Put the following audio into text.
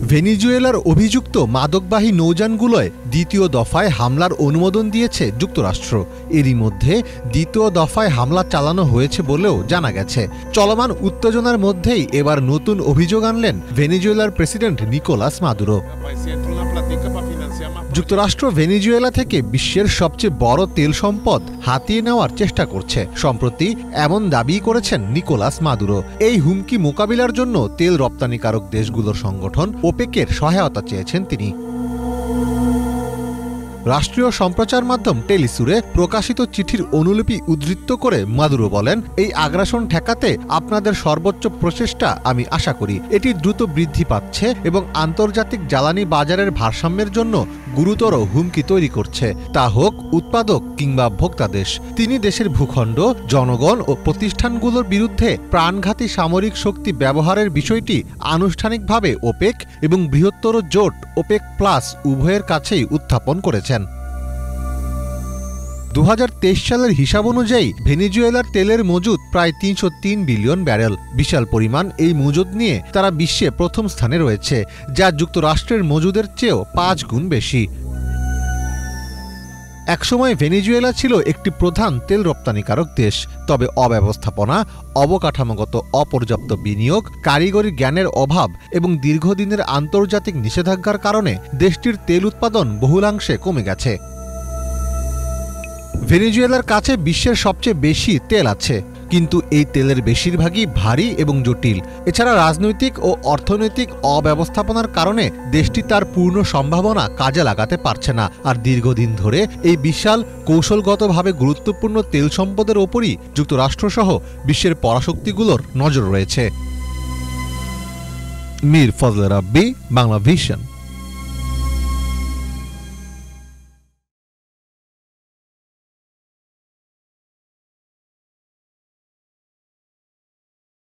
ভেনেজুয়েলার অভিযুক্ত মাদকবাহী নৌযানগুলোয় দ্বিতীয় দফায় হামলার অনুমোদন দিয়েছে যুক্তরাষ্ট্র। এরই মধ্যে দ্বিতীয় দফায় হামলা চালানো হয়েছে বলেও জানা গেছে। চলমান উত্তেজনার মধ্যেই এবার নতুন অভিযোগ আনলেন ভেনেজুয়েলার প্রেসিডেন্ট নিকোলাস মাদুরো। যুক্তরাষ্ট্র ভেনেজুয়েলা থেকে বিশ্বের সবচেয়ে বড় তেল সম্পদ হাতিয়ে নেওয়ার চেষ্টা করছে, সম্প্রতি এমন দাবি করেছেন নিকোলাস মাদুরো। এই হুমকি মোকাবিলার জন্য তেল রপ্তানিকারক দেশগুলোর সংগঠন ওপেকের সহায়তা চেয়েছেন তিনি। রাষ্ট্রীয় সম্প্রচার মাধ্যম টেলিসুরে প্রকাশিত চিঠির অনুলিপি উদ্ধৃত করে মাদুরো বলেন, এই আগ্রাসন ঠেকাতে আপনাদের সর্বোচ্চ প্রচেষ্টা আমি আশা করি। এটি দ্রুত বৃদ্ধি পাচ্ছে এবং আন্তর্জাতিক জ্বালানি বাজারের ভারসাম্যের জন্য গুরুতর হুমকি তৈরি করছে, তা হোক উৎপাদক কিংবা ভোক্তা দেশ। তিনি দেশের ভূখণ্ড, জনগণ ও প্রতিষ্ঠানগুলোর বিরুদ্ধে প্রাণঘাতী সামরিক শক্তি ব্যবহারের বিষয়টি আনুষ্ঠানিকভাবে ওপেক এবং বৃহত্তর জোট ওপেক প্লাস উভয়ের কাছেই উত্থাপন করেছেন। 2023 সালের হিসাব অনুযায়ী ভেনেজুয়েলার তেলের মজুদ প্রায় 303 বিলিয়ন ব্যারেল। বিশাল পরিমাণ এই মজুদ নিয়ে তারা বিশ্বে প্রথম স্থানে রয়েছে, যা যুক্তরাষ্ট্রের মজুদের চেয়েও 5 গুণ বেশি। একসময় ভেনেজুয়েলা ছিল একটি প্রধান তেল রপ্তানিকারক দেশ, তবে অব্যবস্থাপনা, অবকাঠামোগত অপর্যাপ্ত বিনিয়োগ, কারিগরি জ্ঞানের অভাব এবং দীর্ঘদিনের আন্তর্জাতিক নিষেধাজ্ঞার কারণে দেশটির তেল উৎপাদন বহুলাংশে কমে গেছে। ভেনেজুয়েলার কাছে বিশ্বের সবচেয়ে বেশি তেল আছে, কিন্তু এই তেলের বেশিরভাগই ভারী এবং জটিল। এছাড়া রাজনৈতিক ও অর্থনৈতিক অব্যবস্থাপনার কারণে দেশটি তার পূর্ণ সম্ভাবনা কাজে লাগাতে পারছে না। আর দীর্ঘদিন ধরে এই বিশাল কৌশলগতভাবে গুরুত্বপূর্ণ তেল সম্পদের ওপরই যুক্তরাষ্ট্রসহ বিশ্বের পরাশক্তিগুলোর নজর রয়েছে। মীর ফজলে রাব্বি, বাংলা ভিশন।